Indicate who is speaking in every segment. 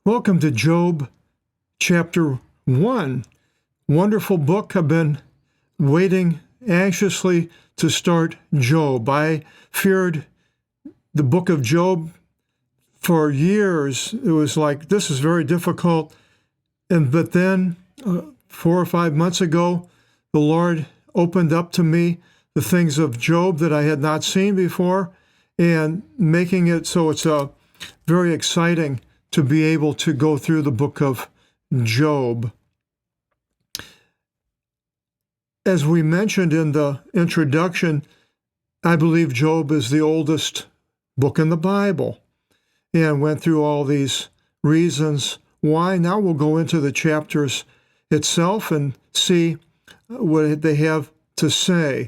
Speaker 1: Welcome to Job chapter 1. Wonderful book. I've been waiting anxiously to start Job. I feared the book of Job for years. It was like, this is very difficult. But then 4 or 5 months ago, the Lord opened up to me the things of Job that I had not seen before, and making it so it's very exciting to be able to go through the book of Job. As we mentioned in the introduction, I believe Job is the oldest book in the Bible, and went through all these reasons why. Now we'll go into the chapters itself and see what they have to say.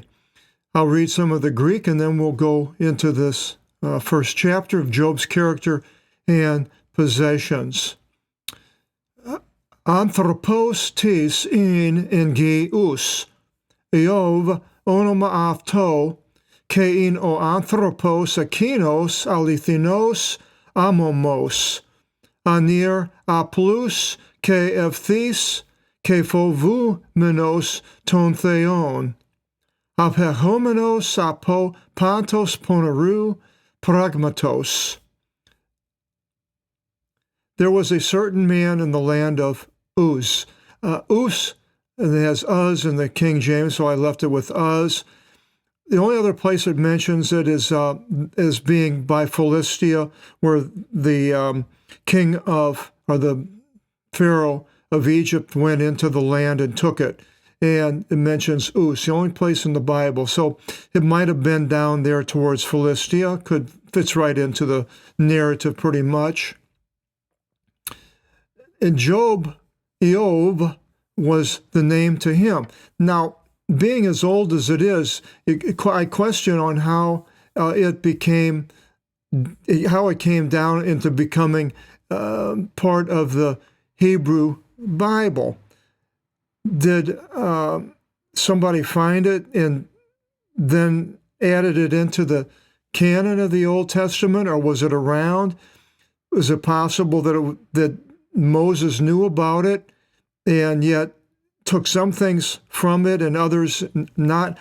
Speaker 1: I'll read some of the Greek, and then we'll go into this first chapter of Job's character and possessions. Anthropos tis in geus, Iov onomaavto, kein o anthropos akinos alithinos amomos, anir aplus ke evthis, ke fovu menos ton theon, apehomenos apo pantos poneru pragmatos. There was a certain man in the land of Uz. Uz, and it has Uz in the King James, so I left it with Uz. The only other place it mentions it is as being by Philistia, where the king of, or the Pharaoh of Egypt went into the land and took it. And it mentions Uz, the only place in the Bible. So it might have been down there towards Philistia. Fits right into the narrative pretty much. And Job, Eov, was the name to him. Now, being as old as it is, I question on how it came down into becoming part of the Hebrew Bible. Did somebody find it and then added it into the canon of the Old Testament, or was it around? Was it possible that Moses knew about it and yet took some things from it and others not?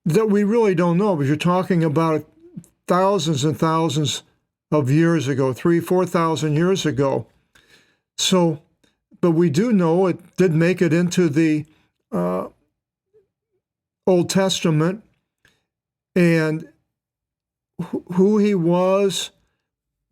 Speaker 1: That we really don't know, because you're talking about thousands and thousands of years ago, 3,000-4,000 years ago. So, but we do know it did make it into the Old Testament, and who he was,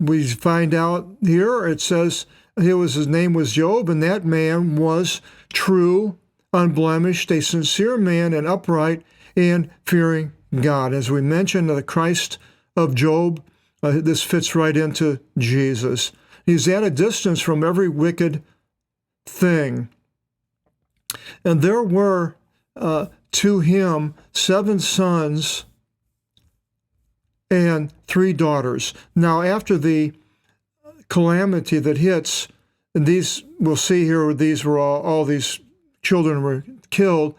Speaker 1: we find out here. It says his name was Job, and that man was true, unblemished, a sincere man, and upright, and fearing God. As we mentioned, the Christ of Job, this fits right into Jesus. He's at a distance from every wicked thing. And there were to him 7 sons and 3 daughters. Now, after the calamity that hits, and these, we'll see here, these were all these children were killed,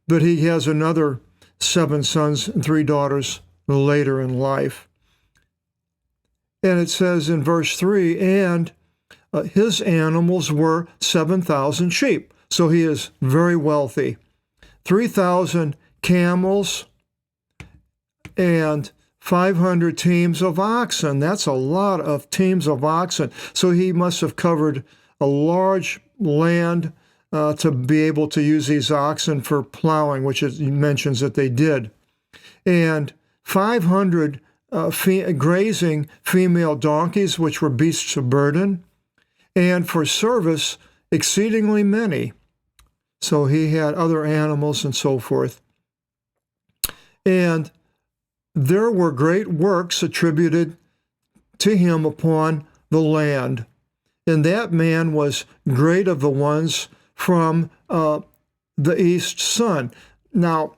Speaker 1: but he has another 7 sons and 3 daughters later in life. And it says in verse 3, and his animals were 7,000 sheep. So he is very wealthy. 3,000 camels and 500 teams of oxen. That's a lot of teams of oxen. So he must have covered a large land to be able to use these oxen for plowing, which he mentions that they did. And 500 grazing female donkeys, which were beasts of burden, and for service exceedingly many. So he had other animals and so forth. And there were great works attributed to him upon the land. And that man was great of the ones from the east sun. Now,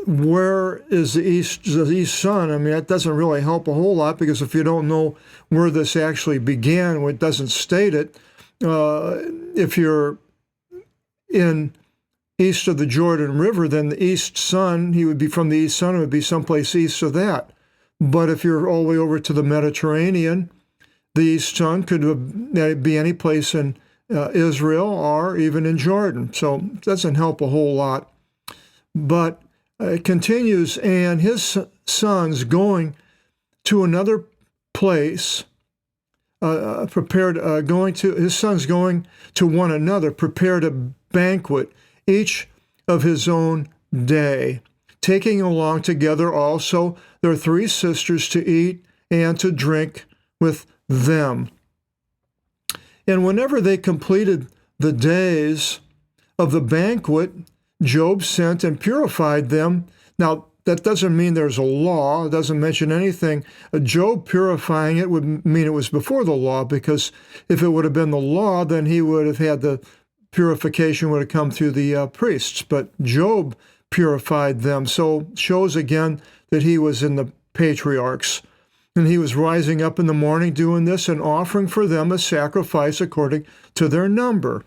Speaker 1: where is the east sun? I mean, that doesn't really help a whole lot, because if you don't know where this actually began, it doesn't state it. If you're in east of the Jordan River, then the east sun, he would be from the east sun, it would be someplace east of that. But if you're all the way over to the Mediterranean, The east tongue could be any place in Israel or even in Jordan. So it doesn't help a whole lot. But it continues, and his sons going to another place, his sons going to one another, prepared a banquet, each of his own day, taking along together also their 3 sisters to eat and to drink with them. And whenever they completed the days of the banquet, Job sent and purified them. Now, that doesn't mean there's a law. It doesn't mention anything. Job purifying it would mean it was before the law, because if it would have been the law, then he would have had the purification would have come through the priests. But Job purified them. So shows again that he was in the patriarchs. And he was rising up in the morning doing this and offering for them a sacrifice according to their number.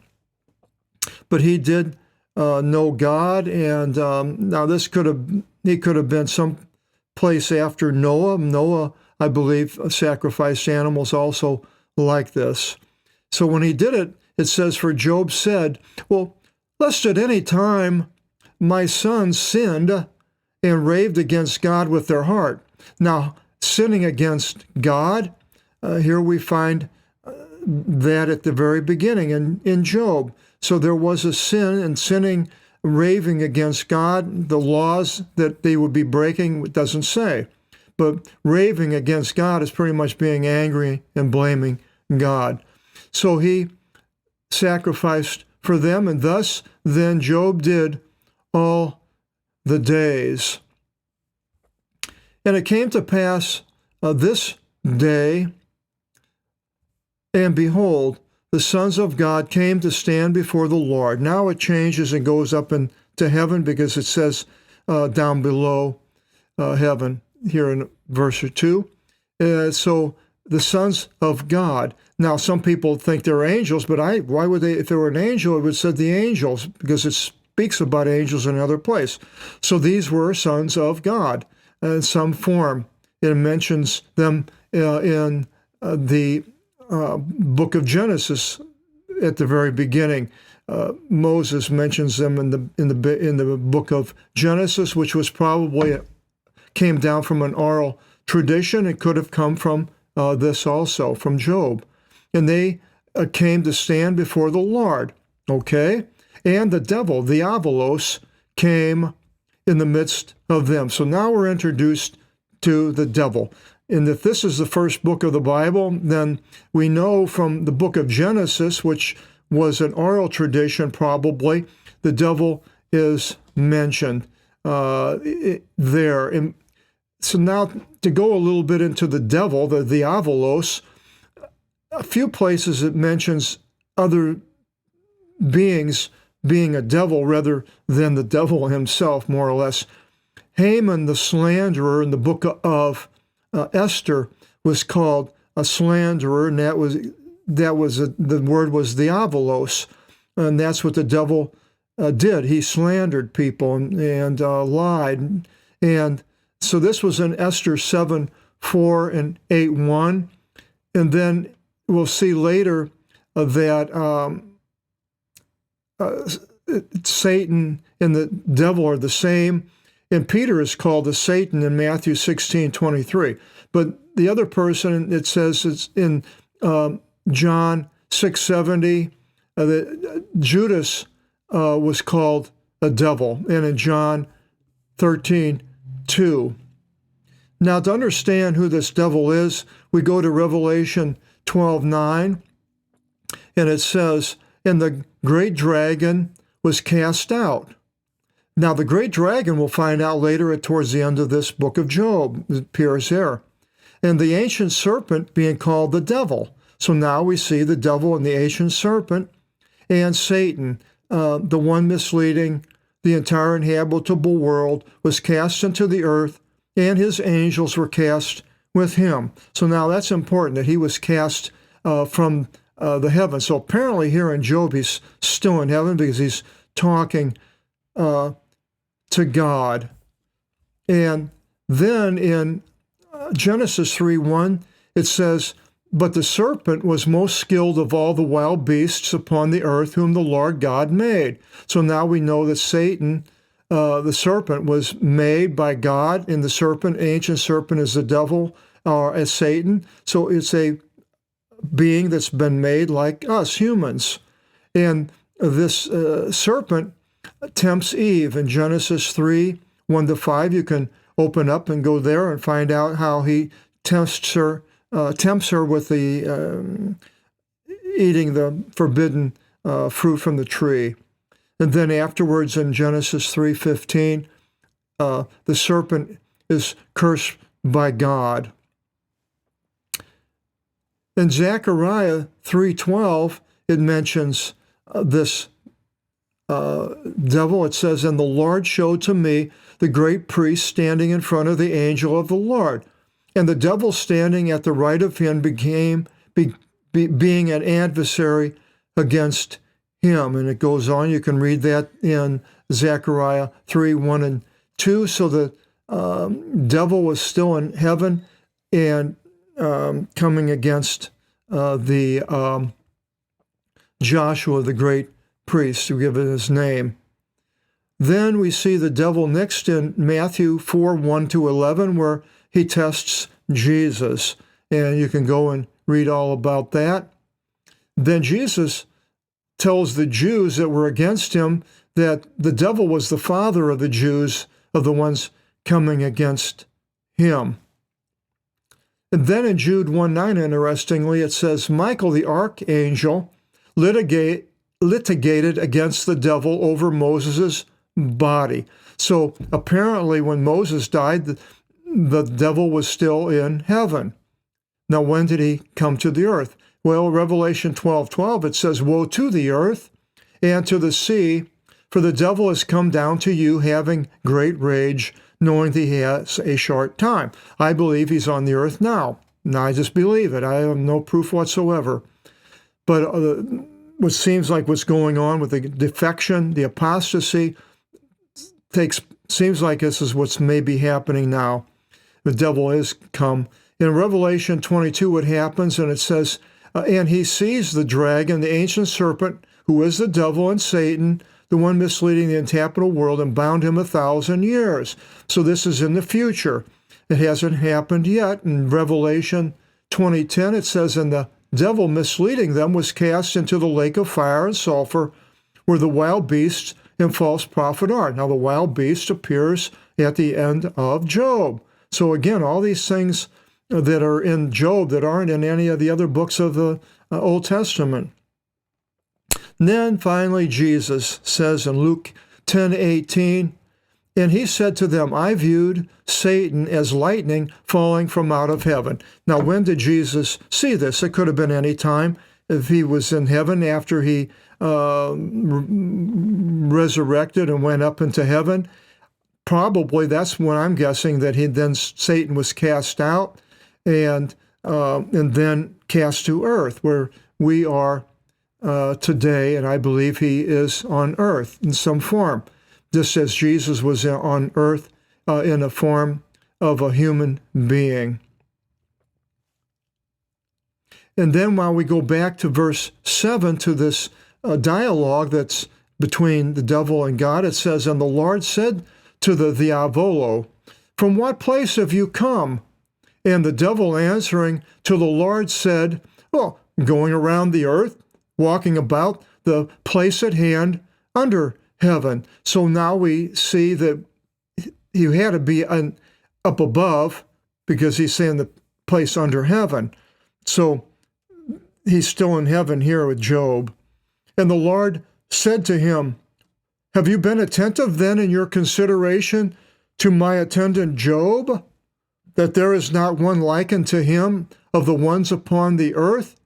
Speaker 1: But he did know God, and now he could have been some place after Noah. Noah, I believe, sacrificed animals also like this. So when he did it, it says, for Job said, well, lest at any time my sons sinned and raved against God with their heart. Now, sinning against God, here we find that at the very beginning in Job. So there was a sin, and sinning, raving against God. The laws that they would be breaking, it doesn't say. But raving against God is pretty much being angry and blaming God. So he sacrificed for them, and thus then Job did all the days. And it came to pass this day, and behold, the sons of God came to stand before the Lord. Now it changes and goes up into heaven, because it says down below heaven here in verse 2. So the sons of God. Now some people think they're angels, but why would they? If they were an angel, it would have said the angels, because it speaks about angels in another place. So these were sons of God in some form. It mentions them in the book of Genesis at the very beginning. Moses mentions them in the book of Genesis, which was probably came down from an oral tradition. It could have come from this also, from Job. And they came to stand before the Lord. Okay? And the devil, the Avalos, came in the midst of them. So now we're introduced to the devil. And if this is the first book of the Bible, then we know from the book of Genesis, which was an oral tradition probably, the devil is mentioned there. And so now to go a little bit into the devil, the Avalos, a few places it mentions other beings being a devil rather than the devil himself, more or less. Haman the slanderer in the book of Esther was called a slanderer, and the word was diabolos, and that's what the devil did. He slandered people and lied, and so this was in Esther 7:4 and 8:1, and then we'll see later that Satan and the devil are the same. And Peter is called a Satan in Matthew 16:23. But the other person, it says it's in John 6:70, that Judas was called a devil, and in John 13:2. Now, to understand who this devil is, we go to Revelation 12:9, and it says, and the great dragon was cast out. Now, the great dragon, we'll find out later towards the end of this book of Job, it appears there. And the ancient serpent being called the devil. So now we see the devil and the ancient serpent and Satan, the one misleading the entire inhabitable world, was cast into the earth, and his angels were cast with him. So now that's important, that he was cast from the heavens. So apparently here in Job, he's still in heaven because he's talking to God. And then in Genesis 3:1, it says, But the serpent was most skilled of all the wild beasts upon the earth, whom the Lord God made. So now we know that Satan, the serpent, was made by God, and the serpent, ancient serpent, is the devil, or as Satan. So it's a being that's been made like us, humans. And this serpent tempts Eve in Genesis 3, 1-5. You can open up and go there and find out how he tempts her with the eating the forbidden fruit from the tree. And then afterwards in Genesis 3:15, the serpent is cursed by God. In Zechariah 3:12, it mentions this devil. It says, "And the Lord showed to me the great priest standing in front of the angel of the Lord. And the devil standing at the right of him being an adversary against him." And it goes on. You can read that in Zechariah 3:1-2. So the devil was still in heaven and coming against the Joshua, the great priest, to give it his name. Then we see the devil next in Matthew 4:1-11, where he tests Jesus. And you can go and read all about that. Then Jesus tells the Jews that were against him that the devil was the father of the Jews, of the ones coming against him. And then in Jude 1:9, interestingly, it says, "Michael the archangel litigated against the devil over Moses' body." So apparently when Moses died, the devil was still in heaven. Now, when did he come to the earth? Well, Revelation 12:12, it says, "Woe to the earth and to the sea, for the devil has come down to you having great rage, knowing that he has a short time." I believe he's on the earth now. And I just believe it. I have no proof whatsoever. But what seems like what's going on with the defection, the apostasy, seems like this is what's maybe happening now. The devil is come. In Revelation 22, what happens, and it says, "And he seized the dragon, the ancient serpent, who is the devil and Satan, the one misleading the inhabitable world, and bound him 1,000 years." So this is in the future. It hasn't happened yet. In Revelation 20:10, it says, "And the devil misleading them was cast into the lake of fire and sulfur, where the wild beasts and false prophet are." Now the wild beast appears at the end of Job. So again, all these things that are in Job that aren't in any of the other books of the Old Testament. And then finally Jesus says in Luke 10:18, "And he said to them, I viewed Satan as lightning falling from out of heaven." Now, when did Jesus see this? It could have been any time. If he was in heaven after he resurrected and went up into heaven, probably that's when I'm guessing that Satan was cast out and then cast to earth, where we are today, and I believe he is on earth in some form, just as Jesus was on earth in a form of a human being. And then while we go back to verse 7 to this dialogue that's between the devil and God, it says, "And the Lord said to the diavolo, From what place have you come?" And the devil answering to the Lord said, "Well, going around the earth, walking about the place at hand under heaven." So now we see that he had to be up above, because he's saying the place under heaven. So he's still in heaven here with Job. "And the Lord said to him, Have you been attentive then in your consideration to my attendant Job, that there is not one like unto him of the ones upon the earth,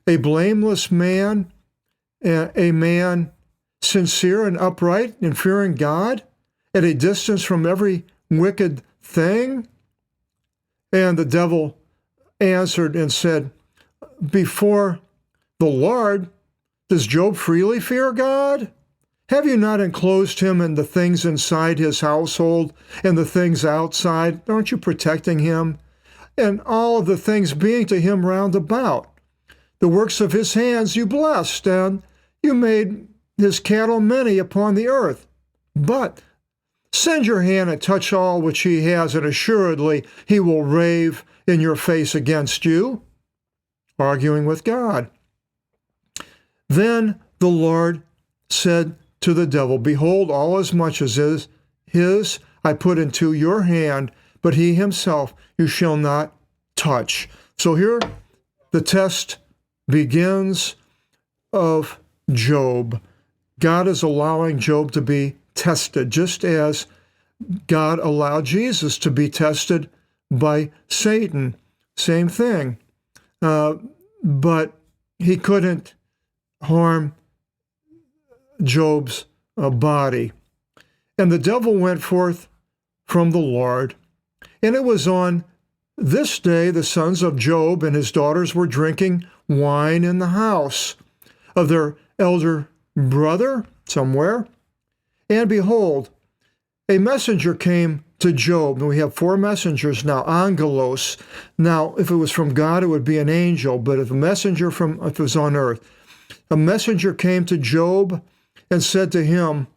Speaker 1: a blameless man, a man sincere and upright and fearing God, at a distance from every wicked thing?" And the devil answered and said, "Before the Lord, does Job freely fear God? Have you not enclosed him in the things inside his household and the things outside? Aren't you protecting him? and all of the things being to him round about. The works of his hands you blessed, and you made his cattle many upon the earth. But send your hand and touch all which he has, and assuredly he will rave in your face against you, arguing with God. Then the Lord said to the devil, behold, all as much as is his I put into your hand, but he himself you shall not touch. So here the test begins of Job. God is allowing Job to be tested, just as God allowed Jesus to be tested by Satan. Same thing. But he couldn't harm Job's body. And the devil went forth from the Lord. And it was on this day the sons of Job and his daughters were drinking wine in the house of their elder brother somewhere. And behold, a messenger came to Job. And we have 4 messengers now, angelos. Now, if it was from God, it would be an angel. But if it was on earth, a messenger came to Job and said to him,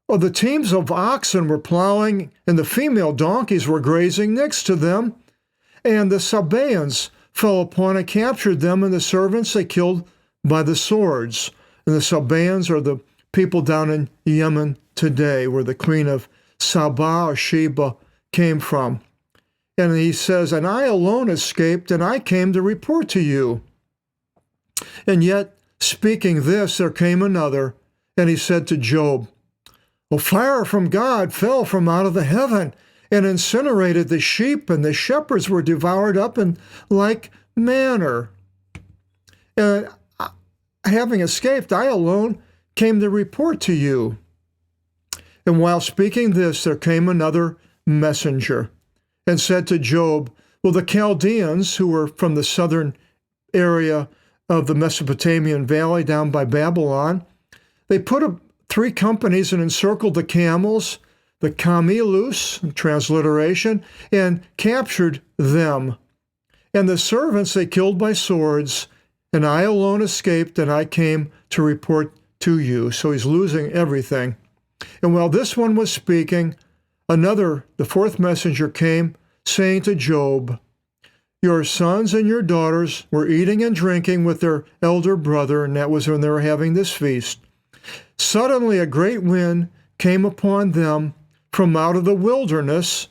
Speaker 1: the teams of oxen were plowing, and the female donkeys were grazing next to them. And the Sabaeans fell upon and captured them, and the servants they killed by the swords. And the Sabaeans are the people down in Yemen today, where the queen of Saba or Sheba came from. And he says, and I alone escaped, and I came to report to you. And yet, speaking this, there came another, and he said to Job, fire from God fell from out of the heaven and incinerated the sheep, and the shepherds were devoured up in like manner. And having escaped, I alone came to report to you. And while speaking this, there came another messenger and said to Job, the Chaldeans, who were from the southern area of the Mesopotamian valley down by Babylon, they put up 3 companies and encircled the camels, the camelus, transliteration, and captured them. And the servants they killed by swords, and I alone escaped, and I came to report to you. So he's losing everything. And while this one was speaking, the 4th messenger came, saying to Job, your sons and your daughters were eating and drinking with their elder brother, and that was when they were having this feast. Suddenly a great wind came upon them from out of the wilderness,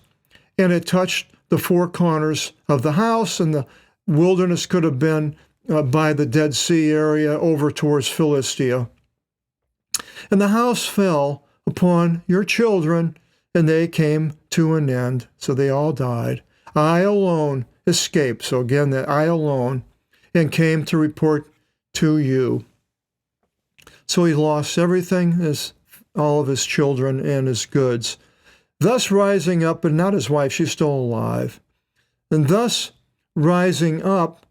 Speaker 1: and it touched the 4 corners of the house, and the wilderness could have been by the Dead Sea area over towards Philistia. And the house fell upon your children, and they came to an end. So they all died. I alone escaped. So again, that I alone, and came to report to you. So he lost everything, all of his children and his goods. Thus rising up, and not his wife, she's still alive. And thus rising up,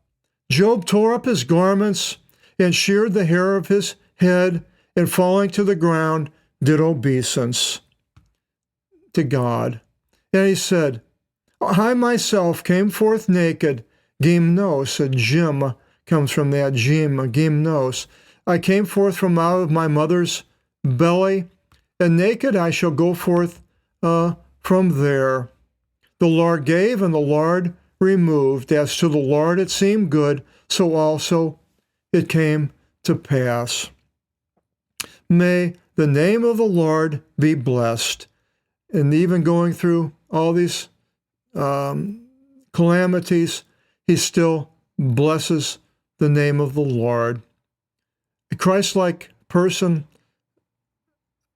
Speaker 1: Job tore up his garments and sheared the hair of his head, and falling to the ground, did obeisance to God. And he said, I myself came forth naked, gymnos, a gym comes from that gymnos. I came forth from out of my mother's belly, and naked I shall go forth from there. The Lord gave, and the Lord removed. As to the Lord it seemed good, so also it came to pass. May the name of the Lord be blessed. And even going through all these calamities, he still blesses the name of the Lord. A Christ-like person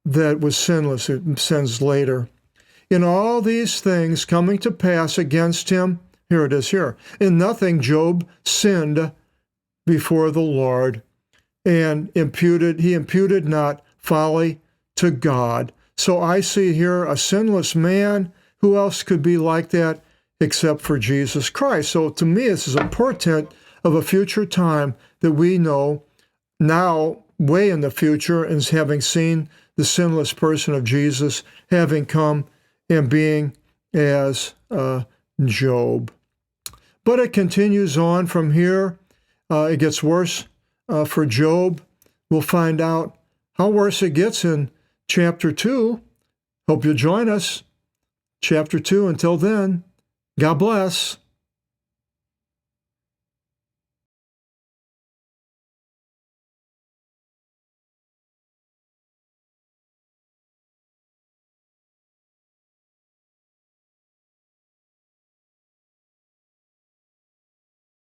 Speaker 1: that was sinless, it sins later. In all these things coming to pass against him, here it is here, in nothing Job sinned before the Lord, and he imputed not folly to God. So I see here a sinless man. Who else could be like that except for Jesus Christ? So to me, this is a portent of a future time that we know now, way in the future, and having seen the sinless person of Jesus, having come and being as Job. But it continues on from here. It gets worse for Job. We'll find out how worse it gets in chapter 2. Hope you'll join us. Chapter 2. Until then, God bless.